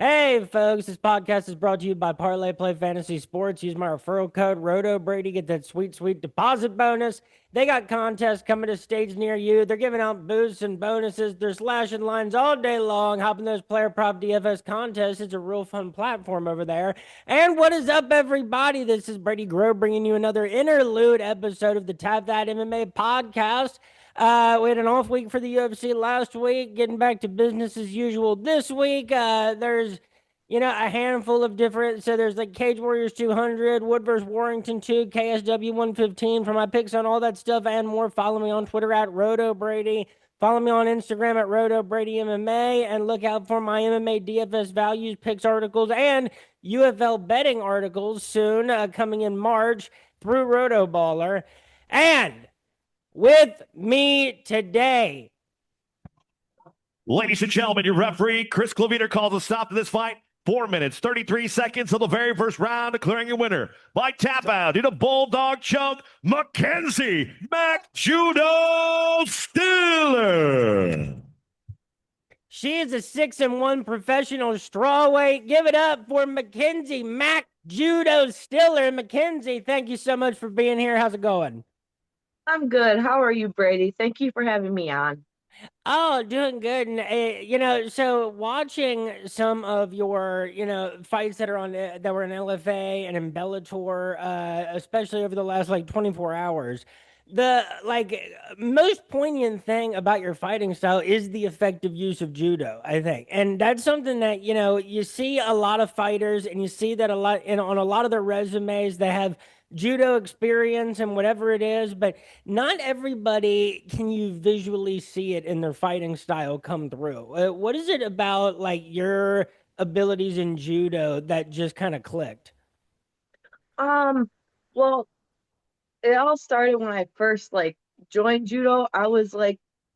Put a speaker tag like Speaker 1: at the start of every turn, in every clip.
Speaker 1: Hey, folks, this podcast is brought to you by Parlay Play Fantasy Sports. Use my referral code RotoBrady. Get that sweet, sweet deposit bonus. They got contests coming to states near you. They're giving out boosts and bonuses. They're slashing lines all day long, helping those player prop DFS contests. It's a real fun platform over there. And what is up, everybody? This is Brady Grove bringing you another interlude episode of the Tap That MMA podcast. We had an off week for the UFC last week, getting back to business as usual this week. There's, a handful of different. So there's like Cage Warriors 200, Wood vs. Warrington 2, KSW 115 for my picks on all that stuff and more. Follow me on Twitter at RotoBrady. Follow me on Instagram at RotoBrady MMA and look out for my MMA DFS values, picks articles, and UFL betting articles soon coming in March through RotoBaller. And with me today.
Speaker 2: Ladies and gentlemen, your referee, Chris Claviter, calls a stop to this fight. 4 minutes, 33 seconds of the very first round, declaring a winner by tap out in a bulldog choke, Mackenzie Mack-Judo Steeler.
Speaker 1: She is a 6-1 professional strawweight. Give it up for Mackenzie Mack-Judo Steeler. Mackenzie, thank you so much for being here. How's it going?
Speaker 3: I'm good. How are you, Brady? Thank you for having me on.
Speaker 1: Oh, doing good. And, so watching some of your, fights that are on that were in LFA and in Bellator, especially over the last like 24 hours, the most poignant thing about your fighting style is the effective use of judo, I think. And that's something that, you see a lot of fighters and you see that a lot on a lot of their resumes, they have judo experience and whatever it is, but not everybody can you visually see it in their fighting style come through. What is it about like your abilities in judo that just kind of clicked?
Speaker 3: Um, well, it all started when I first joined judo. I was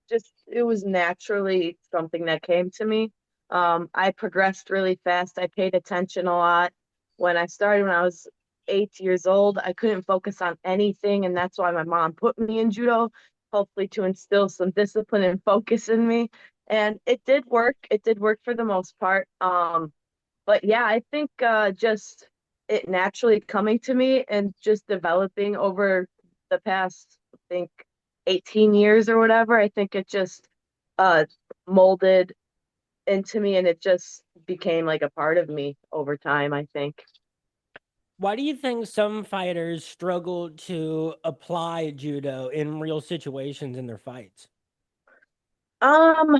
Speaker 3: just it was naturally something that came to me. I progressed really fast. I paid attention a lot. When I started when I was 8 years old, I couldn't focus on anything, and that's why my mom put me in judo, hopefully to instill some discipline and focus in me. And it did work. It did work for the most part. But yeah, I think just it naturally coming to me and just developing over the past, I think, 18 years or whatever. I think it just uh molded into me and it just became like a part of me over time, I think.
Speaker 1: Why do you think some fighters struggle to apply judo in real situations in their fights?
Speaker 3: Um,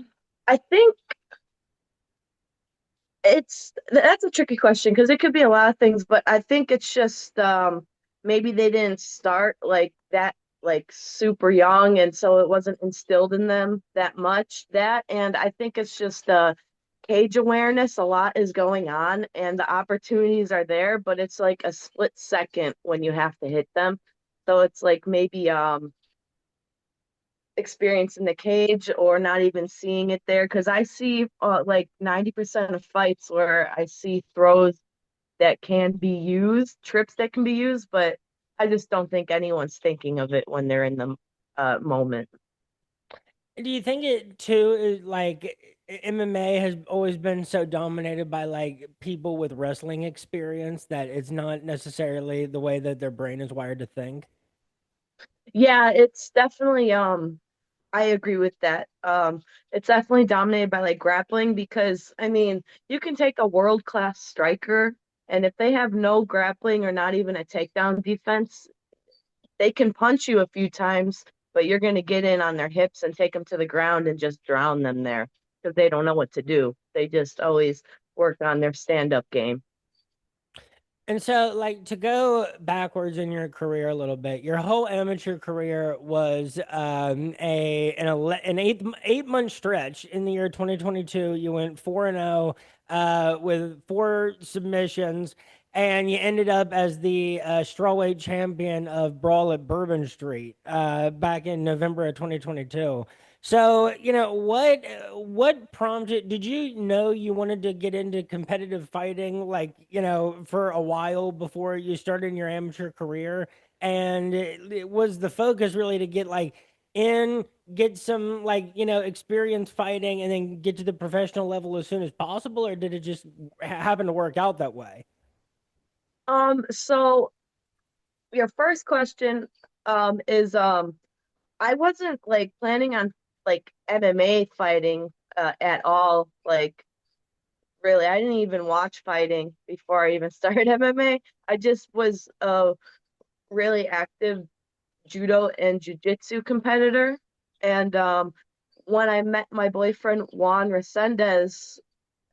Speaker 3: I think that's a tricky question because it could be a lot of things, but I think it's just maybe they didn't start like that like super young and so it wasn't instilled in them that much that and I think it's just cage awareness. A lot is going on and the opportunities are there, but it's like a split second when you have to hit them. So it's like maybe experience in the cage or not even seeing it there because I see like 90% of fights where I see throws that can be used, trips that can be used, but I just don't think anyone's thinking of it when they're in the moment.
Speaker 1: Do you think it too is like MMA has always been so dominated by like people with wrestling experience that it's not necessarily the way that their brain is wired to think?
Speaker 3: Yeah, it's definitely I agree with that. It's definitely dominated by like grappling because I mean, you can take a world-class striker and if they have no grappling or not even a takedown defense, they can punch you a few times, but you're going to get in on their hips and take them to the ground and just drown them there because they don't know what to do. They just always work on their stand-up game.
Speaker 1: And so, like, to go backwards in your career a little bit, your whole amateur career was an 8 month stretch in the year 2022. You went 4-0 with 4 submissions, and you ended up as the strawweight champion of Brawl at Bourbon Street back in November of 2022. So, what prompted, did you know you wanted to get into competitive fighting like, for a while before you started your amateur career? And it was the focus really to get like in, get some experience fighting, and then get to the professional level as soon as possible, or did it just happen to work out that way?
Speaker 3: So your first question is I wasn't like planning on like MMA fighting at all. Like really, I didn't even watch fighting before I even started MMA. I just was a really active judo and jujitsu competitor. And when I met my boyfriend Juan Resendez,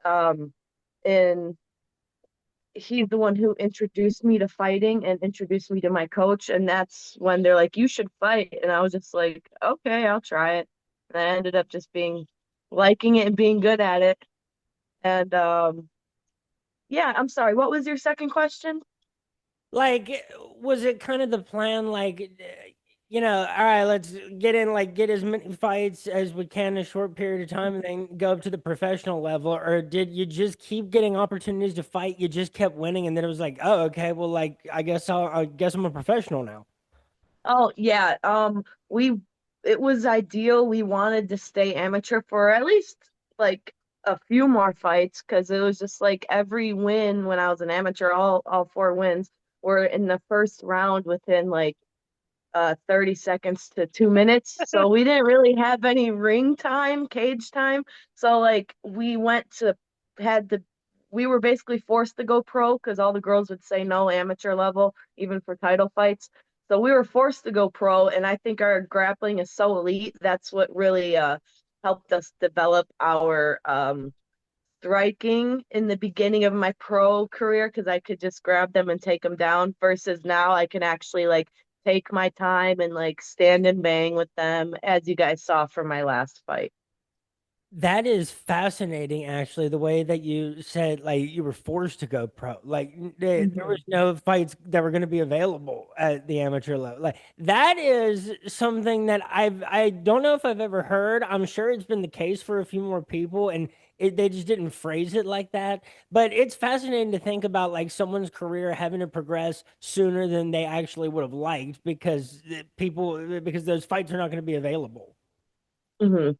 Speaker 3: um, in he's the one who introduced me to fighting and introduced me to my coach. And that's when they're like, you should fight. And I was just like, okay, I'll try it. And I ended up just liking it and being good at it. And yeah, I'm sorry. What was your second question?
Speaker 1: Like, was it kind of the plan, all right, let's get as many fights as we can in a short period of time and then go up to the professional level? Or did you just keep getting opportunities to fight? You just kept winning, and then it was like, oh, okay, well, like, I guess I'm a professional now.
Speaker 3: Oh yeah. We it was ideal. We wanted to stay amateur for at least like a few more fights because it was just like every win when I was an amateur, all four wins were in the first round within like 30 seconds to 2 minutes. So we didn't really have any ring time, cage time. So like had the we were basically forced to go pro because all the girls would say no amateur level, even for title fights. So we were forced to go pro, and I think our grappling is so elite. That's what really helped us develop our striking in the beginning of my pro career because I could just grab them and take them down versus now I can actually like take my time and like stand and bang with them as you guys saw from my last fight.
Speaker 1: That is fascinating, actually, the way that you said like you were forced to go pro. Like there was
Speaker 3: Mhm.
Speaker 1: no fights that were going to be available at the amateur level. Like that is something that I don't know if I've ever heard. I'm sure it's been the case for a few more people, and they just didn't phrase it like that. But it's fascinating to think about like someone's career having to progress sooner than they actually would have liked because those fights are not going to be available.
Speaker 3: Mhm.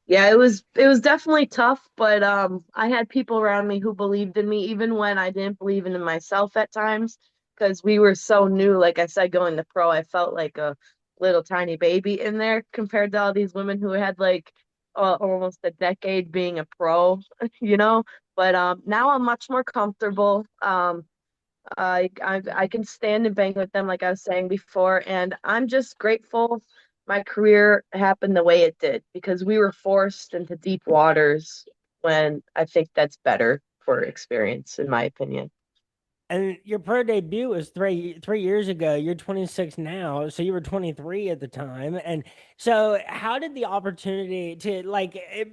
Speaker 3: Yeah, it was definitely tough, but I had people around me who believed in me even when I didn't believe in myself at times because we were so new. Like I said, going to pro, I felt like a little tiny baby in there compared to all these women who had like almost a decade being a pro, you know. But now I'm much more comfortable. I can stand and bang with them, like I was saying before, and I'm just grateful my career happened the way it did because we were forced into deep waters when I think that's better for experience, in my opinion.
Speaker 1: And your pro debut was three years ago. You're 26 now, so you were 23 at the time. And so, how did the opportunity to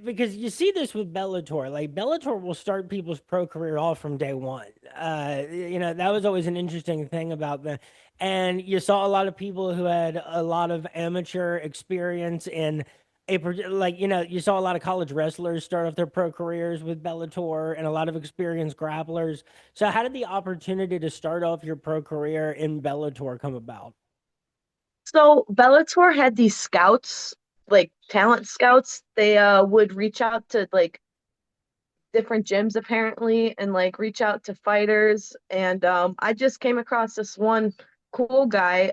Speaker 1: because you see this with Bellator, like Bellator will start people's pro career off from day one. That was always an interesting thing about them. And you saw a lot of people who had a lot of amateur experience in you saw a lot of college wrestlers start off their pro careers with Bellator and a lot of experienced grapplers. So, how did the opportunity to start off your pro career in Bellator come about?
Speaker 3: So Bellator had these scouts, like talent scouts. They would reach out to like different gyms apparently and like reach out to fighters. And I just came across this one cool guy.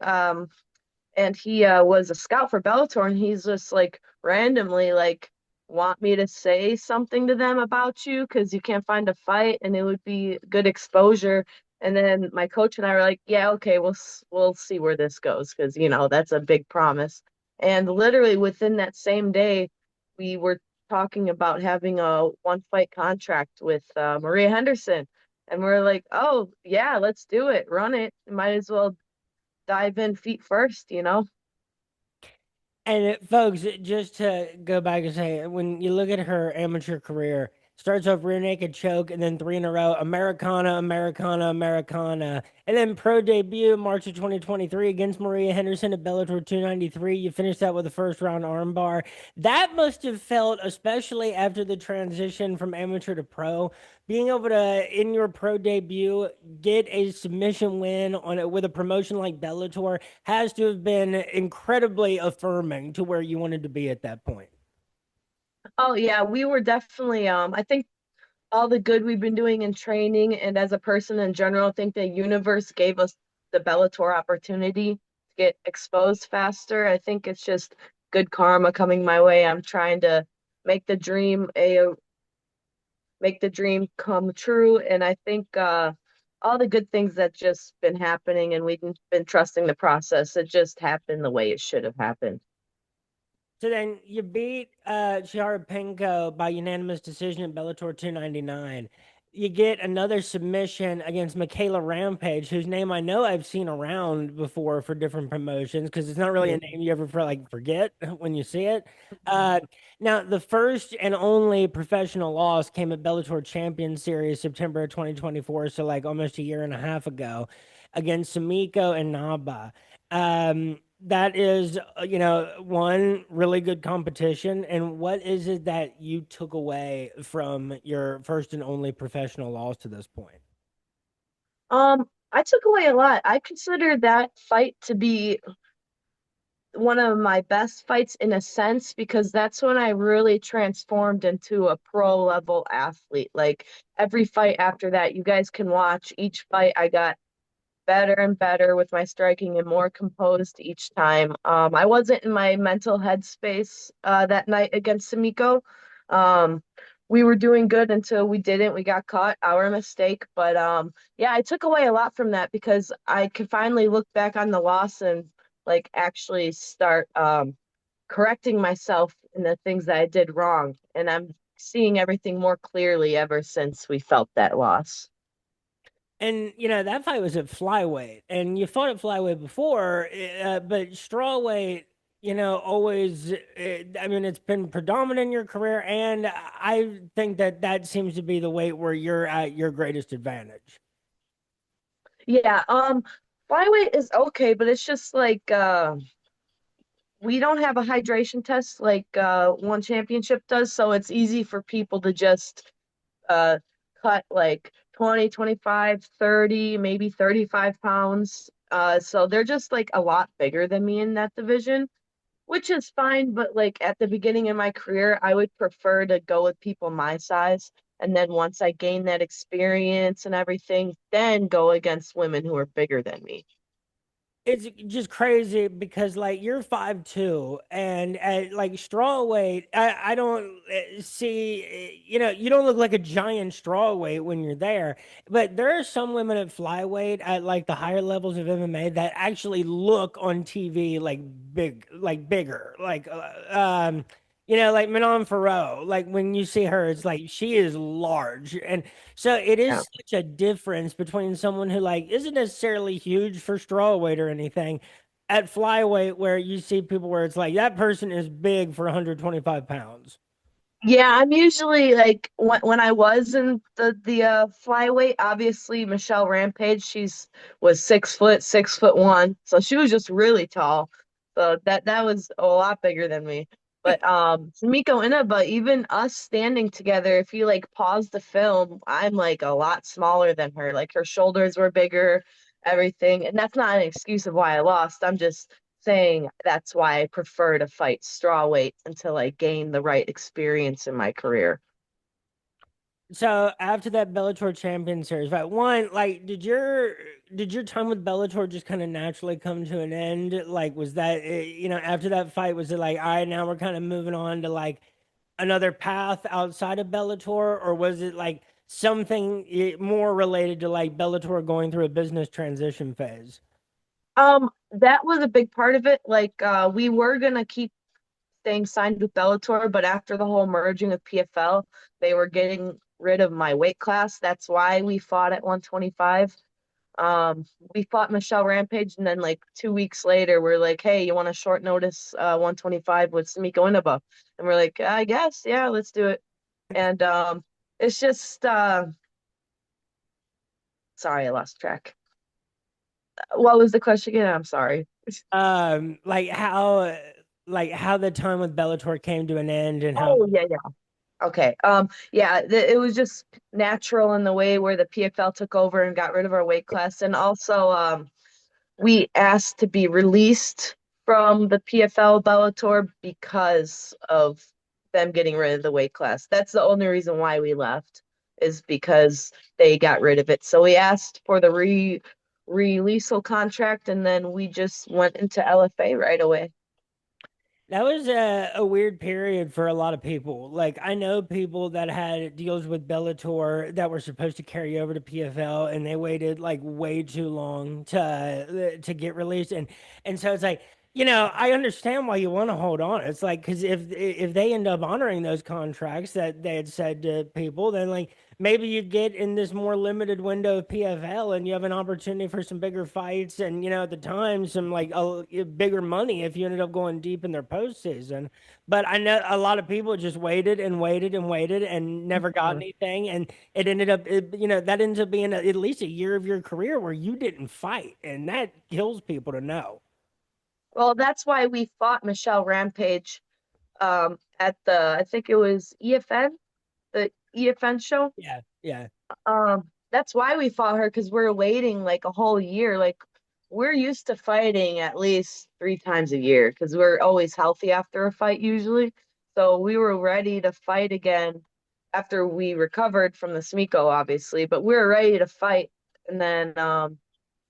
Speaker 3: And he was a scout for Bellator, and he's just like randomly like want me to say something to them about you because you can't find a fight, and it would be good exposure. And then my coach and I were like, yeah, okay, we'll see where this goes because that's a big promise. And literally within that same day, we were talking about having a one fight contract with Maria Henderson. And we're like, oh, yeah, let's do it. Run it. Might as well dive in feet first.
Speaker 1: And folks, just to go back and say, when you look at her amateur career, starts off rear naked choke, and then three in a row, Americana, Americana, Americana. And then pro debut, March of 2023 against Maria Henderson at Bellator 293. You finish that with a first round armbar. That must have felt, especially after the transition from amateur to pro, being able to, in your pro debut, get a submission win on it with a promotion like Bellator has to have been incredibly affirming to where you wanted to be at that point.
Speaker 3: Oh yeah, we were definitely I think all the good we've been doing in training and as a person in general, I think the universe gave us the Bellator opportunity to get exposed faster. I think it's just good karma coming my way. I'm trying to make the dream a make the dream come true. And I think all the good things that just been happening and we've been trusting the process. It just happened the way it should have happened.
Speaker 1: So then you beat Sharapenko by unanimous decision at Bellator 299. You get another submission against Michaela Rampage, whose name I know I've seen around before for different promotions because it's not really a name you ever forget when you see it. Uh, Now, the first and only professional loss came at Bellator Champion Series September of 2024, so like almost a year and a half ago, against Sumiko and Naba. That is, one really good competition. And what is it that you took away from your first and only professional loss to this point?
Speaker 3: I took away a lot. I consider that fight to be one of my best fights in a sense because that's when I really transformed into a pro level athlete. Like every fight after that, you guys can watch each fight. I got better and better with my striking and more composed each time. I wasn't in my mental headspace that night against Sumiko. Um, we were doing good until we didn't. We got caught, our mistake. But yeah, I took away a lot from that because I could finally look back on the loss and like actually start correcting myself in the things that I did wrong. And I'm seeing everything more clearly ever since we felt that loss.
Speaker 1: And that fight was at flyweight, and you fought at flyweight before, but strawweight, always. I mean, it's been predominant in your career, and I think that seems to be the weight where you're at your greatest advantage.
Speaker 3: Yeah, flyweight is okay, but it's just like we don't have a hydration test like one championship does, so it's easy for people to just uh cut like 20, 25, 30, maybe 35 pounds. So they're just like a lot bigger than me in that division, which is fine, but like at the beginning of my career, I would prefer to go with people my size. And then once I gain that experience and everything, then go against women who are bigger than me.
Speaker 1: It's just crazy because like you're 5'2", and at like straw weight, I don't see, you don't look like a giant straw weight when you're there. But there are some women at flyweight at like the higher levels of MMA that actually look on TV like bigger, like Manon Farrow. Like when you see her, it's like she is large, and so it
Speaker 3: Yeah.
Speaker 1: is such a difference between someone who like isn't necessarily huge for strawweight or anything at flyweight where you see people where it's like that person is big for 125 pounds.
Speaker 3: Yeah, I'm usually like when I was in the flyweight, obviously Michelle Rampage, she's was 6 foot, 6'1", so she was just really tall. So that was a lot bigger than me. But Sumiko Inaba, even us standing together, if you like pause the film, I'm like a lot smaller than her. Like her shoulders were bigger, everything, and that's not an excuse of why I lost. I'm just saying that's why I prefer to fight strawweight until I gain the right experience in my career.
Speaker 1: So after that Bellator Champion Series, right? One, like, did your time with Bellator just kind of naturally come to an end? Like, was that after that fight, was it like, all right, now we're kind of moving on to like another path outside of Bellator, or was it like something more related to like Bellator going through a business transition phase?
Speaker 3: That was a big part of it. Like, we were gonna keep staying signed with Bellator, but after the whole merging with PFL, they were getting rid of my weight class. That's why we fought at 125. Um, we fought Michelle Rampage, and then like 2 weeks later, we're like, "Hey, you want a short notice 125 with Sumiko Inaba?" And we're like, "I guess, yeah, let's do it." And It's just sorry, I lost track. What was the question again? I'm sorry.
Speaker 1: Like how the time with Bellator came to an end and how.
Speaker 3: Oh yeah, yeah. Okay. Yeah, it was just natural in the way where the PFL took over and got rid of our weight class, and also we asked to be released from the PFL Bellator because of them getting rid of the weight class. That's the only reason why we left, is because they got rid of it. So we asked for the releasal contract, and then we just went into LFA right away.
Speaker 1: That was a weird period for a lot of people. Like I know people that had deals with Bellator that were supposed to carry over to PFL, and they waited like way too long to get released, and so it's like, I understand why you want to hold on. It's like because if they end up honoring those contracts that they had said to people, then like maybe you get in this more limited window of PFL and you have an opportunity for some bigger fights and at the time some like bigger money if you ended up going deep in their postseason. But I know a lot of people just waited and waited and waited and never got
Speaker 3: Mhm.
Speaker 1: anything, and it ended up that ends up being at least a year of your career where you didn't fight, and that kills people to know.
Speaker 3: Well, that's why we fought Michelle Rampage at the, I think it was EFN, the EFN show.
Speaker 1: Yeah, yeah.
Speaker 3: That's why we fought her, because we're waiting like a whole year. Like we're used to fighting at least 3 times a year because we're always healthy after a fight usually. So we were ready to fight again after we recovered from the Smiko, obviously, but we were ready to fight. And then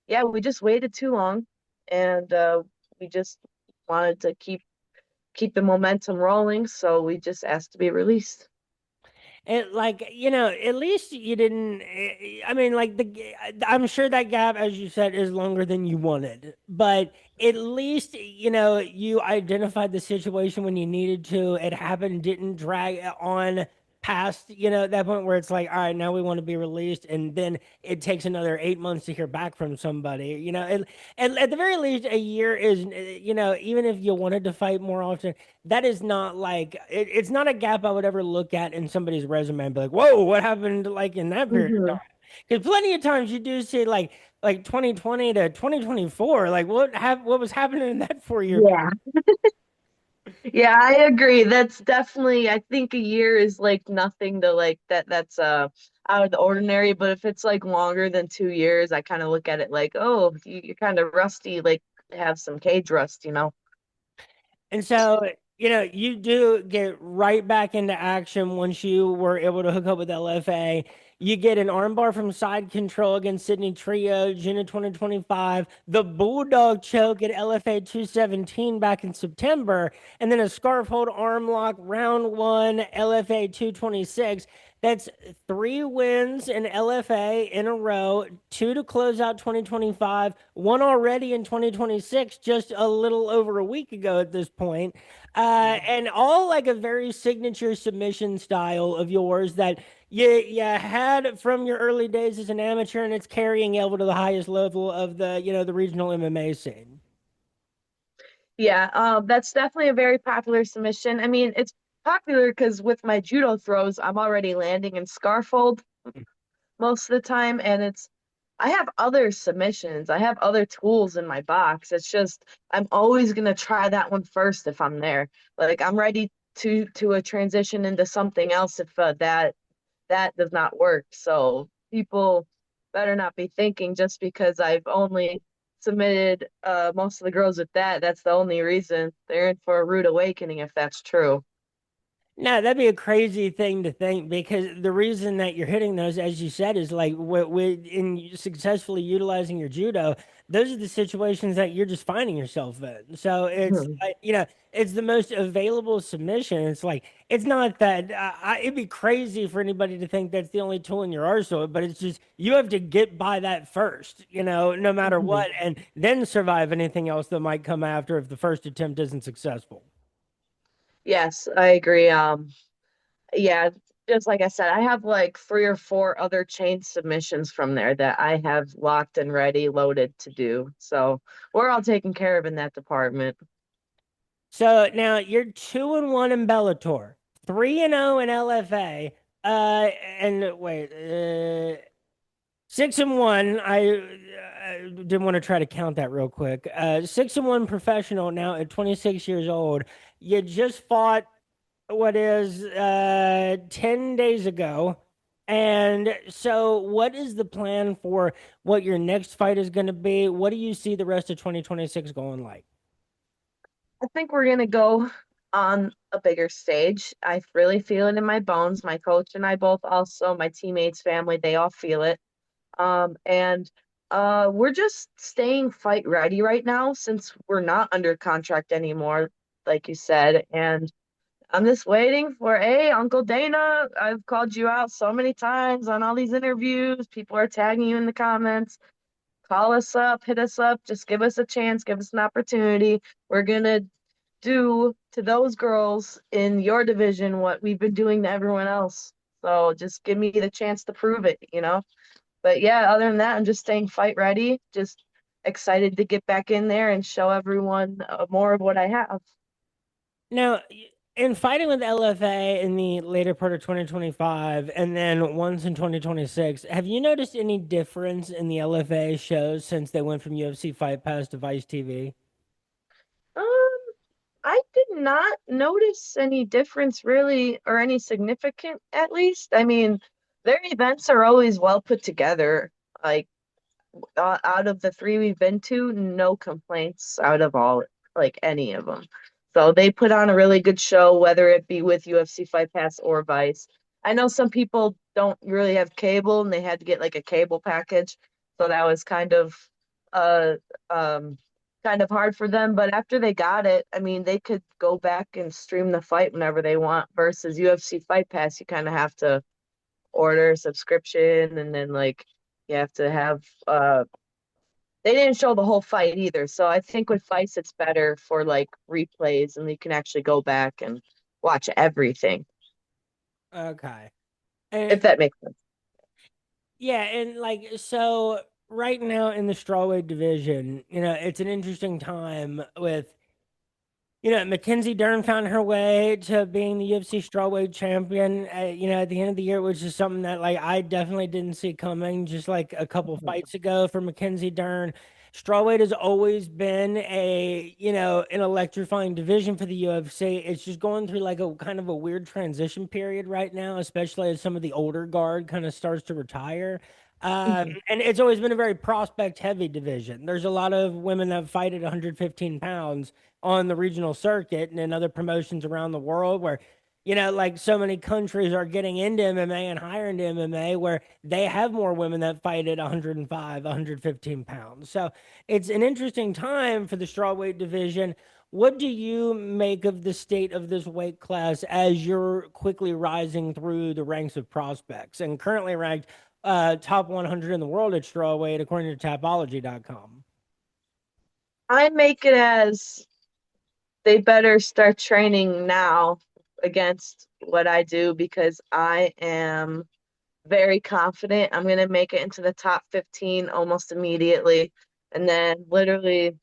Speaker 3: yeah, we just waited too long, and we just wanted to keep the momentum rolling, so we just asked to be released.
Speaker 1: It like at least you didn't. I mean, like I'm sure that gap, as you said, is longer than you wanted, but at least you identified the situation when you needed to. It happened, didn't drag on past that point where it's like, all right, now we want to be released, and then it takes another 8 months to hear back from somebody. At the very least, a year is even if you wanted to fight more often, that is not like it's not a gap I would ever look at in somebody's resume and be like, whoa, what happened like in that period of
Speaker 3: Hmm.
Speaker 1: time? Because plenty of times you do see like 2020 to 2024, like what was happening in that 4 year period.
Speaker 3: Yeah. Yeah, I agree. That's definitely, I think a year is like nothing to like that's out of the ordinary, but if it's like longer than 2 years, I kind of look at it like, oh, you're kind of rusty, like have some cage rust, you know?
Speaker 1: And so, you do get right back into action once you were able to hook up with LFA. You get an armbar from Side Control against Sydney Trio, June of 2025, the Bulldog choke at LFA 217 back in September, and then a scarf hold arm lock round one, LFA 226. That's 3 wins in LFA in a row, two to close out 2025, one already in 2026, just a little over a week ago at this point. And all like a very signature submission style of yours that you had from your early days as an amateur, and it's carrying you over to the highest level of the regional MMA scene.
Speaker 3: Yeah, that's definitely a very popular submission. I mean, it's popular because with my judo throws, I'm already landing in scarfold most of the time, and I have other submissions. I have other tools in my box. It's just I'm always gonna try that one first if I'm there. Like I'm ready to a transition into something else if that does not work. So people better not be thinking just because I've only submitted most of the girls with that's the only reason. They're in for a rude awakening if that's true.
Speaker 1: No, that'd be a crazy thing to think because the reason that you're hitting those, as you said, is like in successfully utilizing your judo. Those are the situations that you're just finding yourself in. So it's
Speaker 3: Mhm.
Speaker 1: it's the most available submission. It's like it's not that it'd be crazy for anybody to think that's the only tool in your arsenal, but it's just you have to get by that first, no matter
Speaker 3: Mhm.
Speaker 1: what, and then survive anything else that might come after if the first attempt isn't successful.
Speaker 3: Yes, I agree. Yeah, just like I said, I have like 3 or 4 other chain submissions from there that I have locked and ready, loaded to do. So we're all taken care of in that department.
Speaker 1: So now you're 2-1 in Bellator, 3-0 in LFA. And wait, 6-1. I didn't want to try to count that real quick. 6-1 professional now at 26 years old. You just fought what is 10 days ago. And so what is the plan for what your next fight is going to be? What do you see the rest of 2026 going like?
Speaker 3: I think we're gonna go on a bigger stage. I really feel it in my bones. My coach and I both also, my teammates, family, they all feel it. And we're just staying fight ready right now since we're not under contract anymore, like you said. And I'm just waiting for, hey, Uncle Dana, I've called you out so many times on all these interviews. People are tagging you in the comments. Call us up, hit us up, just give us a chance, give us an opportunity. We're gonna do to those girls in your division what we've been doing to everyone else. So just give me the chance to prove it, you know? But yeah, other than that, I'm just staying fight ready, just excited to get back in there and show everyone more of what I have.
Speaker 1: Now, in fighting with LFA in the later part of 2025 and then once in 2026, have you noticed any difference in the LFA shows since they went from UFC Fight Pass to Vice TV?
Speaker 3: Um, I did not notice any difference really, or any significant at least. I mean, their events are always well put together. Like out of the three we've been to, no complaints out of all, like any of them. So they put on a really good show, whether it be with UFC Fight Pass or Vice. I know some people don't really have cable and they had to get like a cable package, so that was uh um kind of hard for them. But after they got it, I mean, they could go back and stream the fight whenever they want. Versus UFC Fight Pass, you kind of have to order a subscription and then like you have to have they didn't show the whole fight either. So I think with fights, it's better for like replays and you can actually go back and watch everything,
Speaker 1: Okay.
Speaker 3: if
Speaker 1: And
Speaker 3: that makes sense.
Speaker 1: yeah, and like so right now in the strawweight division, it's an interesting time with Mackenzie Dern found her way to being the UFC strawweight champion. At the end of the year, which is something that like I definitely didn't see coming. Just like a couple fights ago for Mackenzie Dern, strawweight has always been an electrifying division for the UFC. It's just going through like a kind of a weird transition period right now, especially as some of the older guard kind of starts to retire.
Speaker 3: Mhm.
Speaker 1: And it's always been a very prospect heavy division. There's a lot of women that fight at 115 pounds on the regional circuit and in other promotions around the world where like so many countries are getting into MMA and higher into MMA where they have more women that fight at 105 115 pounds. So it's an interesting time for the strawweight division. What do you make of the state of this weight class as you're quickly rising through the ranks of prospects and currently ranked top 100 in the world at strawweight according to tapology.com?
Speaker 3: I make it as they better start training now against what I do because I am very confident I'm going to make it into the top 15 almost immediately. And then literally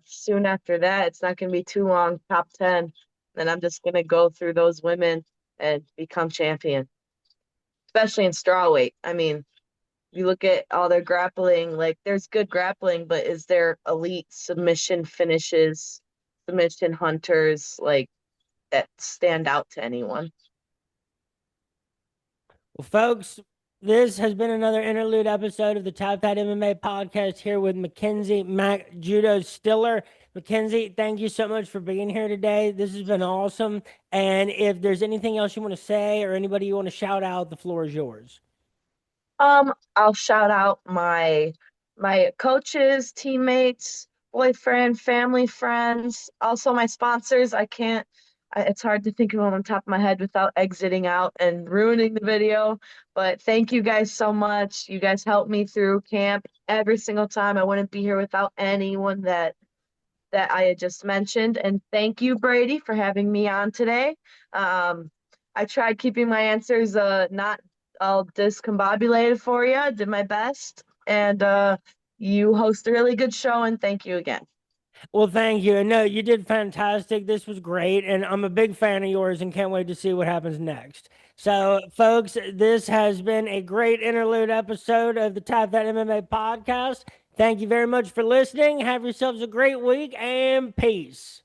Speaker 3: soon after that, it's not going to be too long, top 10. Then I'm just going to go through those women and become champion, especially in strawweight. I mean, you look at all their grappling, like there's good grappling, but is there elite submission finishes, submission hunters like that stand out to anyone?
Speaker 1: Well, folks, this has been another interlude episode of the Top Hat MMA podcast here with Mackenzie Mack-Judo Stiller. Mackenzie, thank you so much for being here today. This has been awesome. And if there's anything else you want to say or anybody you want to shout out, the floor is yours.
Speaker 3: I'll shout out my coaches, teammates, boyfriend, family, friends, also my sponsors. It's hard to think of them on top of my head without exiting out and ruining the video. But thank you guys so much. You guys helped me through camp every single time. I wouldn't be here without anyone that I had just mentioned. And thank you, Brady, for having me on today. Um, I tried keeping my answers not all discombobulated for you. Did my best. And you host a really good show, and thank you again.
Speaker 1: Well, thank you. And no, you did fantastic. This was great. And I'm a big fan of yours and can't wait to see what happens next. So, folks, this has been a great interlude episode of the Tap That MMA podcast. Thank you very much for listening. Have yourselves a great week and peace.